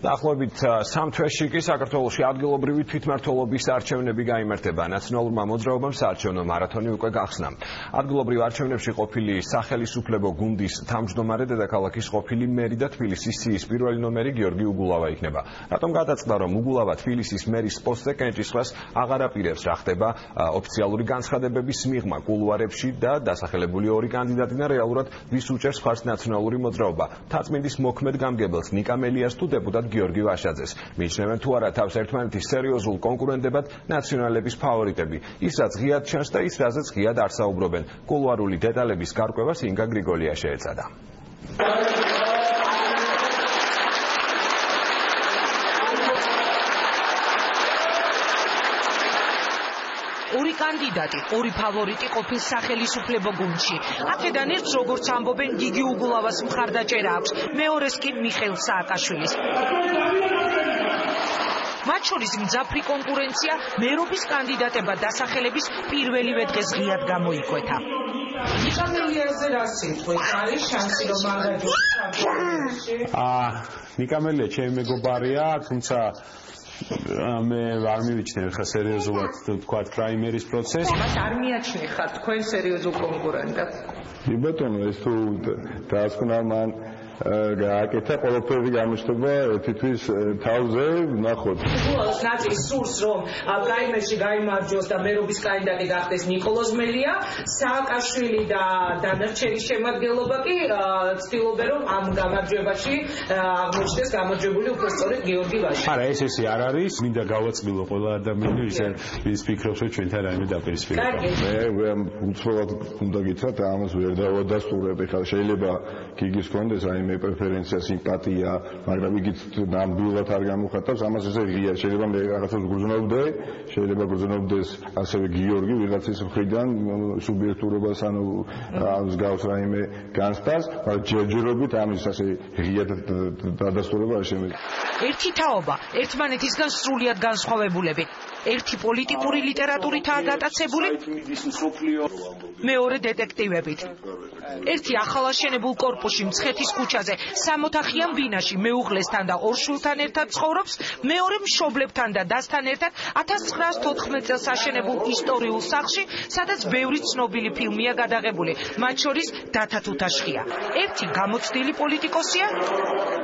დაახლოებით სამ თვეში კი საქართველოში ადგილობრივი თვითმმართველობის არჩევნები გაიმართება. ნაციონალურმა მოძრაობამ საარჩევნო მარათონი უკვე გახსნა. ადგილობრივ არჩევნებში ყოფილი სახელისუფლებო გუნდის თავმჯდომარე დედაქალაქის ყოფილი მერი და თბილისის სიის პირველი ნომერი გიორგი უგულავა იქნება. რატომ გადაწყდა, რომ უგულავა თბილისის მერის პოსტზე კენჭისყრას აღარ აპირებს, რა ხდება ოფიციალური განცხადებების მიღმა კულუარებში და დასახელებული ორი კანდიდატინა რეალურად ვის უჭერს მხარს ნაციონალური მოძრაობა. თაწმინდის მოქმედ გამგებელს ნიკა მელიას თუ დეპუტატ გიორგი ვაშაძეს. მიიჩნევენ თუ არა თავს ერთმანეთის სერიოზულ კონკურენტებად ნაციონალების ფავორიტები. ის რაც ღიად ჩანს და ის რაზეც ღიად არ საუბრობენ. კულუარული დეტალების გარკვევას ინგა გრიგოლია შეეცადა. ორი კანდიდატი, ორი ფავორიტი ყოფილ სახელისუფლებო გუნდში. აქედან ერთს, როგორც ამბობენ, გიგი უგულავას მხარდაჭერა აქვს, მეორეს კი მიხეილ სააკაშვილის. მათ შორის მძაფრი კონკურენცია მერობის კანდიდატებად დასახელების პირველივე დღეს ღიად გამოიკვეთა. ნიკა მელიაზე რა სიტყვით არის შანსი რომ ნიკა მელია ჩემი მეგობარია, თუმცა მე არ მივიჩნევ ხა სერიოზულად თქვა პრაიმერის პროცესს. მას არ მიაჩნი ხარ თქვენ სერიოზულ კონკურენტებს? ბატონო, ეს თუ დაასკვნა მან გააკეთა ყველაფერი გამოჩნდება თითქმის თავზე ნახოთ. უგულავას ნაწილი სურს რომ პრაიმერში გაიმარჯვოს და მერობის კანდიდატი გახდეს ნიკოლოზ მელია, სააკაშვილი და დანარჩენი შემადგენლობა კი ცდილობენ რომ ამ გამარჯვებაში აღმოჩნდეს გამარჯვებული უფრო სწორედ გიორგი ვაშაძე. არა, ეს ესე არ არის, მინდა გავაწყვილო ყველა ადამიანი ვის ფიქრობს რომ ჩვენთან რაიმე დაპირისპირება. მე უცბად უნდა გითხრათ, ამას ვერ დავადასტურებ. ხა შეიძლება გიგის კონდეს რაიმე პრეფერენცია, სიმპათია, მაგრამ იგი ნამდვილად არ გამოხატავს, ამას ესე ღია. შეიძლება მე რაღაცას გრძნობდე, შეიძლება გრძნობდეს ასევე გიორგი ვიღაცის მხრიდან სუბიექტურობას, ანუ მსგავს რაიმე განცდას, მაგრამ ჯერჯერობით ამის ასე ღია დადასტურება არ შემიძლია. ერთი თაობა, ერთმანეთისგან სრულიად განსხვავებულები. ერთი პოლიტიკური ლიტერატურითაა გატაცებული, მეორე დეტექტივებით. ერთი ახალაშენებულ კორპუსში მცხეთის ქუჩაზე 60 ოთახიან ბინაში მეუღლესთან და ორ შვილთან ერთად ცხოვრობს, მეორე მშობლებთან და დასთან ერთად 1914 წელს აშენებულ ისტორიულ სახლში, სადაც ბევრი ცნობილი ფილმია გადაღებული, მათ შორის დათა თუთაშხია. ერთი გამოცდილი პოლიტიკოსია,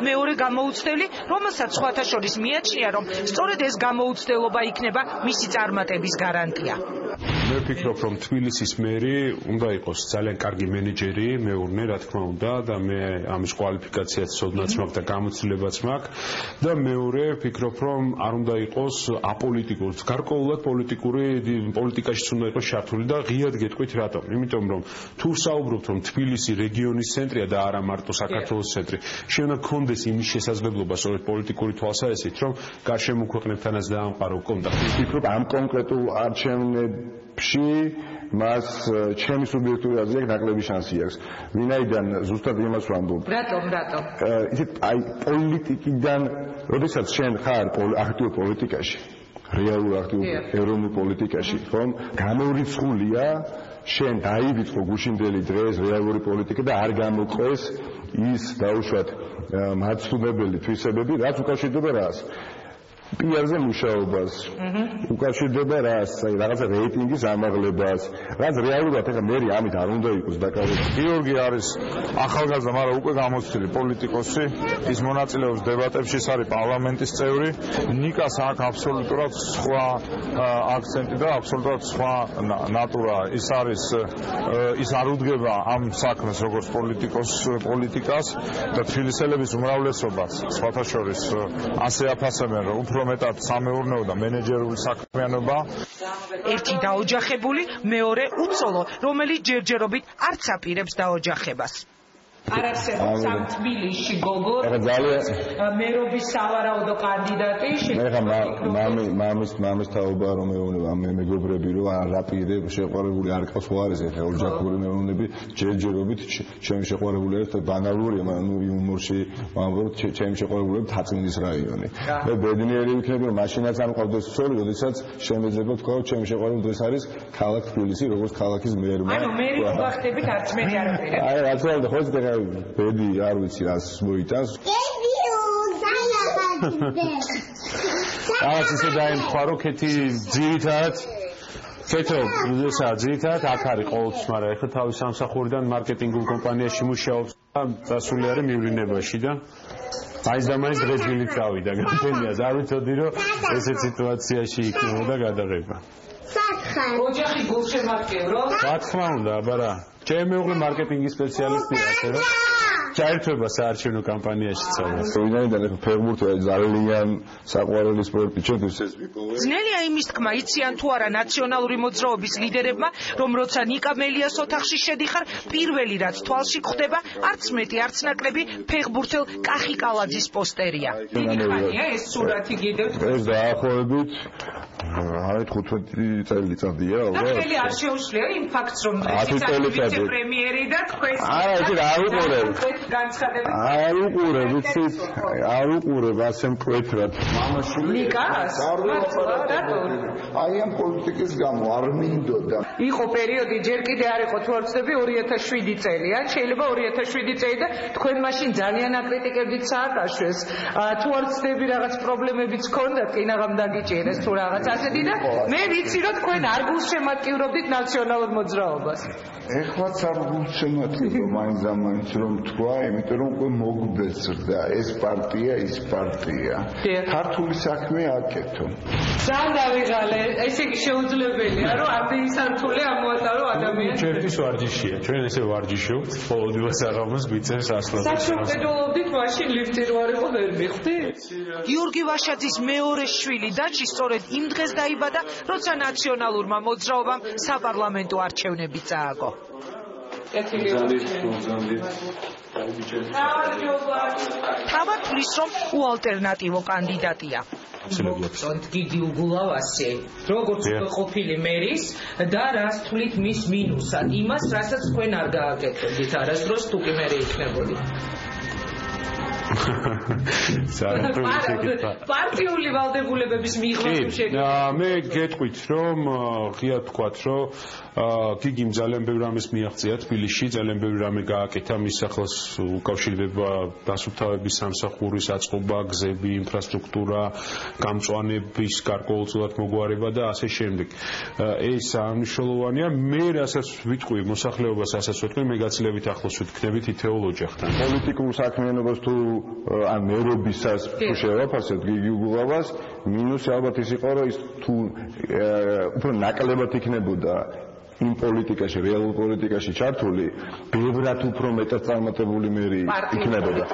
მეორე გამოუცდელი, რომელსაც სხვათა შორის მიაჩნია, რომ სწორედ ეს გამოუცდელობა იქნება მისი წარმატების გარანტია. მე ვფიქრობ, რომ თბილისის მერი უნდა იყოს ძალიან კარგი მენეჯერი, მეურნე, რა თქმა უნდა, და მე ამის კვალიფიკაციაც ცოდნაც მაქვს და გამოცდილებაც მაქვს და მეორე ვფიქრობ, რომ არ უნდა იყოს აპოლიტიკური, გარკვეულად პოლიტიკაშიც უნდა იყოს ჩართული და ღიად გეტყვით რატომ? იმიტომ რომ თუ საუბრობთ, რომ თბილისი რეგიონის ცენტრია და არა მარტო საქართველოს ცენტრი, შეიძლება გქონდეს იმის შესაძლებლობა სწორედ პოლიტიკური თვალსაზრისით, რომ გარშემო ქვეყნებთანაც დაამყარო კონტაქტი. ვფიქრობ, ამ კონკრეტულ არჩევნებში მას ჩემი სუბიექტური აზრი აქვს, ნაკლები შანსი აქვს. ვინაიდან ზუსტად იმას ვამბობ. რატომ? ისეთ პოლიტიკიდან, როდესაც შენ ხარ აქტიურ პოლიტიკაში, რეალურ აქტიურ ეროვნულ პოლიტიკაში, ხომ? გამორიცხულია შენ დაივიწყო გუშინდელი დღეს რეალური პოლიტიკა და არ გამოყეს ის დაუშვათ მაცდუმებელი თვისებები, რაც უკავშირდება რას? პიარზე მუშაობას, უკავშირდება რას, რაღაცა რეიტინგის ამაღლებას, რაც რეალურად ეხლა მერი ამით არ უნდა იყოს დაკავებული. გიორგი არის ახალგაზრდა, მაგრამ უკვე გამოცდილი პოლიტიკოსი, ის მონაწილეობს დებატებში, ის არის პარლამენტის წევრი. ნიკას აქვს აბსოლუტურად სხვა აქცენტი და აბსოლუტურად სხვა ნატურა. ის არ უდგება ამ საქმეს როგორც პოლიტიკას და თბილისელების უმრავლესობას სხვათა შორის ასე აფასებენ, რომ უფრო მეტად სამეურნეო და მენეჯერული საქმიანობა. ერთი დაოჯახებული, მეორე უცოლო, რომელიც ჯერჯერობით არც აპირებს დაოჯახებას. არ არსებობს ამ თბილისში გოგო მერობის სავარაუდო კანდიდატი. ეხლა მამის თაობა რომ მეუბნება მეგობრები რომ არ აპირებს შეყვარებული არ ყავს ხო არის ეხლა ოჯახური მეუბნები ჯერჯერობით ჩემი შეყვარებული არის და ბანალურია, მაგრამ იუმორში ვამბობ ჩემი შეყვარებული თაწმინდის რაიონი. მე ბედნიერი ვიქნები რომ მაშინაც არ მყავდეს ცოლი, როდესაც შემეძლება თქვა რომ ჩემი შეყვარებული დღეს არის ქალაქ თბილისი, როგორც ქალაქის მერმა. ანუ მერი უახდებით არც მე არ აპირებ. რა თქმა უნდა, ხო ბედი არ ვიცი რას მოიტანს. რაღაც ისე დაემთხვა, რომ ქეთი ძირითადად აქ არის ყოველთვის, მაგრამ ეხლა თავის სამსახურიდან მარკეტინგულ კომპანიაში მუშაობს და წასული არის მივლინებაში და მაინც და მაინც დღესდღეობით წავიდა. გამთენია, არ ვიცოდი რომ ესეთ სიტუაციაში იქნებოდა გადაღება. ოჯახი გულშემატკივრო? რა თქმა უნდა, აბა რა. ჩემი მეუღლე მარკეტინგის სპეციალისტია, ასე რომ ჩაერთვება საარჩევნო კამპანიაში წავა. ვინაიდან ფეხბურთი ძალიან საყვარელი სპორტი ჩვენთვის ეს ვიპოვე. ძნელია იმის თქმა, იციან თუ არა ნაციონალური მოძრაობის ლიდერებმა, რომ როცა ნიკა მელიას ოთახში შედიხარ, პირველი რაც თვალში გვხვდება, არც მეტი, არც ნაკლები ფეხბურთელ კახი კალაძის პოსტერია. დიდი ხანია ეს სურათი კიდევ ეს დაახლოებით 15 წელიწადია, ალბათ. ხელი არ შეუშლია იმ ფაქტს, რომ ვიცე-პრემიერი და თქვენ არა, ეს არ უყურებ. განცხადებით. არ უყურებ, ვიცით, არ უყურებ ასე მკვეთრად. მამაშვილი ნიკას? აი ამ პოლიტიკის გამო არ მინდოდა. იყო პერიოდი, ჯერ კიდე არ იყო თუ არ ვცდები 2007 წელი, ან შეიძლება 2007 წელი და თქვენ მაშინ ძალიან აკრიტიკებდით სააკაშვილს. თუ არ ვცდები რაღაც პრობლემებიც ჰქონდათ, კინაღამ დაგიჭირეს თუ რაღაც ასეთი და მე ვიცი რომ თქვენ არ გულშემატკივრობდით ნაციონალურ მოძრაობას. ეხლაც არ გულშემატკივრო მაინც და მაინც რომ თქვა, იმიტომ რომ უკვე მოგბეჭდა ეს პარტია, ის პარტია. ქართული საქმე აკეთო. ძალიან დავიღალე, ესე იგი შეუძლებელია რომ ამდენი სართული ამოატარო ადამიანს. ჩვენთვის ვარჯიშია, ჩვენ ესე ვარჯიშობთ, ყოველდღიურ საღამოს გვიწევს ასლად. საჩუქრედულობდით მაშინ ლიფტი რო არ იყო ვერ მიხდით? გიორგი ვაშაძის მეორე შვილი დაჩი სწორედ იმ დღეს დაიბადა, როცა ნაციონალურმა მოძრაობამ საპარლამენტო არჩევნები წააგო. თავად თვლის, რომ უალტერნატივო კანდიდატია. დიდი უგულავასი, როგორც ყოფილი მერის და რას თვლით მის მინუსად, იმას, რასაც თქვენ არ გააკეთებდით არასდროს თუ კი მერი იქნებოდით. პარტიული ვალდებულებების მიღების შედეგად მე გეტყვით რომ ღია თქვათ რომ გიგიმ ძალიან ბევრ რამეს მიაღწია თბილისში, ძალიან ბევრ რამე გააკეთა, მის ახლოს უკავშირდება დასუფთავების სამსახურის აწყობა, გზები, ინფრასტრუქტურა, გამწვანების გარკვეულწილად მოგვარება და ასე შემდეგ. ეს მნიშვნელოვანია. მე რასაც ვიტყვი მოსახლეობას, ასაც ვიტყვი, მე გაცილებით ახლოს ვიქნებით თითოეულ ოჯახთან. პოლიტიკურ საქმიანობას თუ ან მერობისას თუ შევაფასებთ გიგი უგულავას, მინუსი ალბათ ის იყო, რომ ის თუ უფრო ნაკლებად იქნებოდა იმ პოლიტიკაში, რეალურ პოლიტიკაში ჩართული, ბევრად უფრო მეტად წარმატებული მერი იქნებოდა.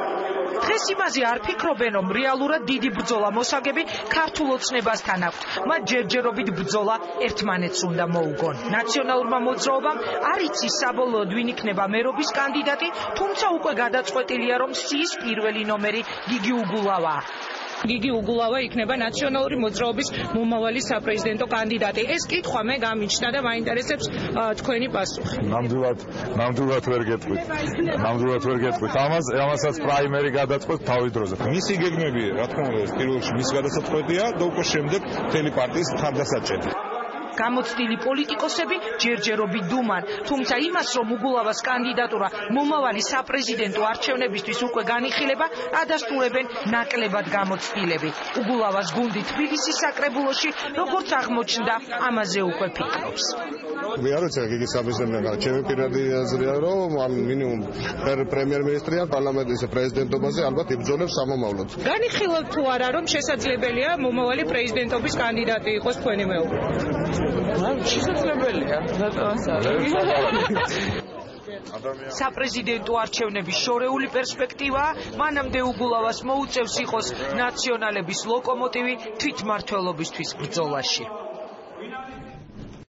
დღეს იმაზე არ ფიქრობენ, რომ რეალურად დიდი ბრძოლა მოსაგები ქართულ ოცნებასთან აქვთ. მათ ჯერჯერობით ბრძოლა ერთმანეთს უნდა მოუგონ. ნაციონალურმა მოძრაობამ არ იცის საბოლოოდ ვინ იქნება მერობის კანდიდატი, თუმცა უკვე გადაწყვეტილია, რომ სიის პირველი ნომერი გიგი უგულავაა. გიგი უგულავა იქნება ნაციონალური მოძრაობის მომავალი საპრეზიდენტო კანდიდატი. ეს კითხვა მე გამიჩნდა და მაინტერესებს თქვენი პასუხი. ნამდვილად ვერ გეტყვით. ამასაც პრაიმერი გადაწყვეტ თავის დროზე. მისი გეგმები, რა თქმა უნდა, პირველ რიგში მის გადასაწყვეტია და უკვე შემდეგ მთელი პარტიის მხარდასაჭერი. გამოცდილი პოლიტიკოსები ჯერჯერობით დუმან, თუმცა იმას, რომ უგულავას კანდიდატურა მომავალი საპრეზიდენტო არჩევნებისთვის უკვე განიხილება, ადასტურებენ ნაკლებად გამოცდილები. უგულავას გუნდი თბილისის საკრებულოში, როგორც აღმოჩნდა, ამაზე უკვე ფიქრობს. მე არ ვიცი, გიგი საპრეზიდენტო, ჩემი პირადი აზრია, რომ მინიმუმ პრემიერ-მინისტრია პარლამენტის პრეზიდენტობაზე ალბათ იბრძოლებს სამომავლოდ. განიხილავთ თუ არა, რომ შესაძლებელია მომავალი პრეზიდენტობის კანდიდატი იყოს თქვენი მეუღლე? შესაძლებელია, საპრეზიდენტო არჩევნების შორეული პერსპექტივაა, მანამდე უგულავას მოუწევს იყოს ნაციონალების ლოკომოტივი თვითმმართველობისთვის ბრძოლაში.